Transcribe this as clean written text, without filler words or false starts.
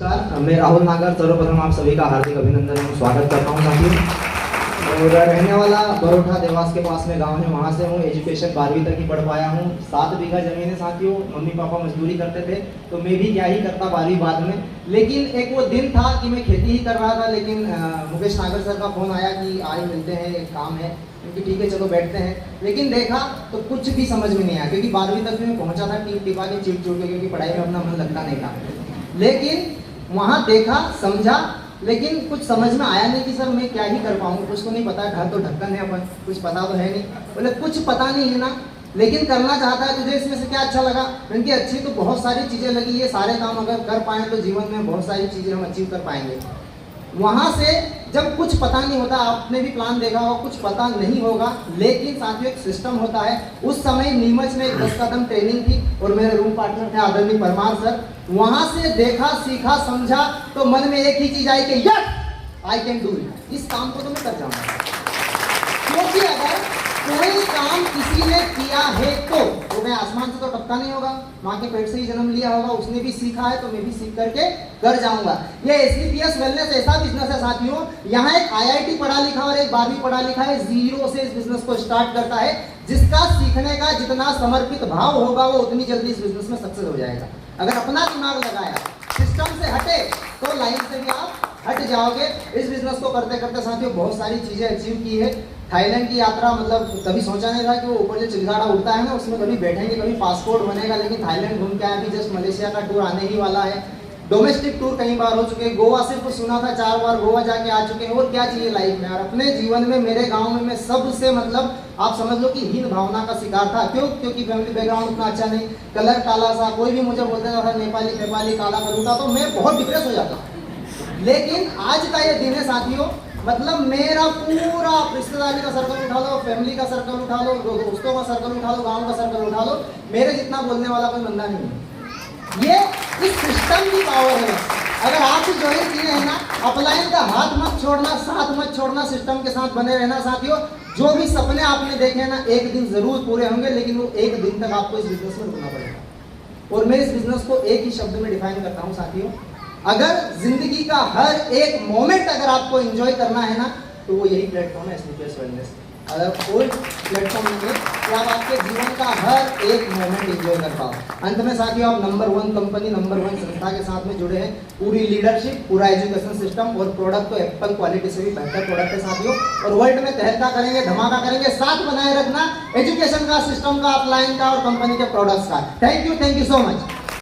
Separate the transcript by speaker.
Speaker 1: मैं राहुल नागर सर्वप्रथम आप सभी का हार्दिक अभिनंदन एवं स्वागत करता हूँ साथियों। और रहने वाला बरोठा देवास के पास में गांव है, वहाँ से हूँ। एजुकेशन 12वीं तक ही पढ़ पाया हूँ। 7 बीघा जमीन है साथियों। मम्मी पापा मजदूरी करते थे तो मैं भी क्या ही करता 12वीं बाद में। लेकिन एक वो दिन था कि मैं खेती ही कर रहा था, लेकिन मुकेश नागर सर का फोन आया कि आज मिलते हैं, एक काम है। क्योंकि ठीक है चलो बैठते हैं। लेकिन देखा तो कुछ भी समझ में नहीं आया, क्योंकि 12वीं तक मैं पहुंचा था टीप टिपा के चिट चुट के, क्योंकि पढ़ाई में अपना मन लगता नहीं था। लेकिन वहाँ देखा समझा, लेकिन कुछ समझ में आया नहीं कि सर मैं क्या ही कर पाऊँ। कुछ तो नहीं पता, घर तो ढक्कन है, अपन कुछ पता तो है नहीं। बोले कुछ पता नहीं है ना, लेकिन करना चाहता है, तुझे इसमें से क्या अच्छा लगा? क्योंकि अच्छी तो बहुत सारी चीज़ें लगी। ये सारे काम अगर कर पाएँ तो जीवन में बहुत सारी चीज़ें हम अचीव कर पाएंगे। वहाँ से जब कुछ पता नहीं होता, आपने भी प्लान देखा होगा, कुछ पता नहीं होगा, लेकिन साथियों एक सिस्टम होता है। उस समय नीमच में 10 कदम ट्रेनिंग थी और मेरे रूम पार्टनर थे आदरणीय परमार सर। वहाँ से देखा, सीखा, समझा तो मन में एक ही चीज आई कि yes I can do it. इस काम को तो मैं कर जाऊंगा, क्योंकि अगर कोई काम किसी ने किया है तो मैं आसमान से तो टपका नहीं होगा। माँ के पेट से ही जन्म लिया होगा, उसने भी सीखा है तो मैं भी सीख करके कर जाऊंगा। ये SVPS वेलनेस ऐसा बिजनेस है साथियों, यहाँ एक IIT पढ़ा लिखा और एक 12वीं पढ़ा लिखा है, जीरो से इस बिजनेस को स्टार्ट करता है। जिसका सीखने का जितना समर्पित भाव होगा वो उतनी जल्दी इस बिजनेस में सक्सेस हो जाएगा। अगर अपना दिमाग लगाया, सिस्टम से हटे तो लाइन से भी आप हट जाओगे। इस बिजनेस को करते करते साथियों बहुत सारी चीजें अचीव की है। थाईलैंड की यात्रा, मतलब कभी सोचा नहीं था कि वो ऊपर जो चिलगाड़ा उड़ता है ना, उसमें कभी बैठेंगे, कभी पासपोर्ट बनेगा। लेकिन थाईलैंड घूम के आए, अभी जस्ट मलेशिया का टूर आने ही वाला है। डोमेस्टिक टूर कई बार हो चुके हैं। गोवा सिर्फ सुना था, 4 बार गोवा जाके आ चुके हैं। और क्या चाहिए लाइफ में? और अपने जीवन में मेरे गांव में मैं सबसे, मतलब आप समझ लो कि हीन भावना का शिकार था। क्यों? क्योंकि फैमिली बैकग्राउंड उतना अच्छा नहीं, कलर काला सा, कोई भी मुझे बोलते था नेपाली काला करूँगा तो मैं बहुत डिप्रेस हो जाता। लेकिन आज का ये दिन है साथियों, मतलब मेरा पूरा रिश्तेदारी का सर्कल उठा लो, फैमिली का सर्कल उठा लो, दोस्तों का सर्कल उठा लो, गांव का सर्कल उठा लो, मेरे जितना बोलने वाला कोई बंदा नहीं है। ये इस सिस्टम की पावर है। अगर आप ज्वाइन किए हैं ना, अपलाइन का हाथ मत छोड़ना, साथ मत छोड़ना, सिस्टम के साथ बने रहना साथियों। जो भी सपने आपने देखे हैं ना, एक दिन जरूर पूरे होंगे, लेकिन वो एक दिन तक आपको इस बिजनेस में रुकना पड़ेगा। और मैं इस बिजनेस को एक ही शब्द में डिफाइन करता हूँ साथियों, अगर जिंदगी का हर एक मोमेंट अगर आपको एंजॉय करना है ना, तो वो यही प्लेटफॉर्म है SVPS वेलनेस। अगर कोई प्लेटफॉर्म नहीं है तो आप आपके जीवन का हर एक मोमेंट एंजॉय कर पाओ। अंत में साथियों आप नंबर 1 कंपनी, नंबर 1 संस्था के साथ में जुड़े हैं। पूरी लीडरशिप, पूरा एजुकेशन सिस्टम और प्रोडक्ट तो एप्पल क्वालिटी से भी बेहतर प्रोडक्ट है साथियों। और वर्ल्ड में तहलका करेंगे, धमाका करेंगे। साथ बनाए रखना एजुकेशन का, सिस्टम का, अपलाइन का और कंपनी के प्रोडक्ट्स का। Thank you so much.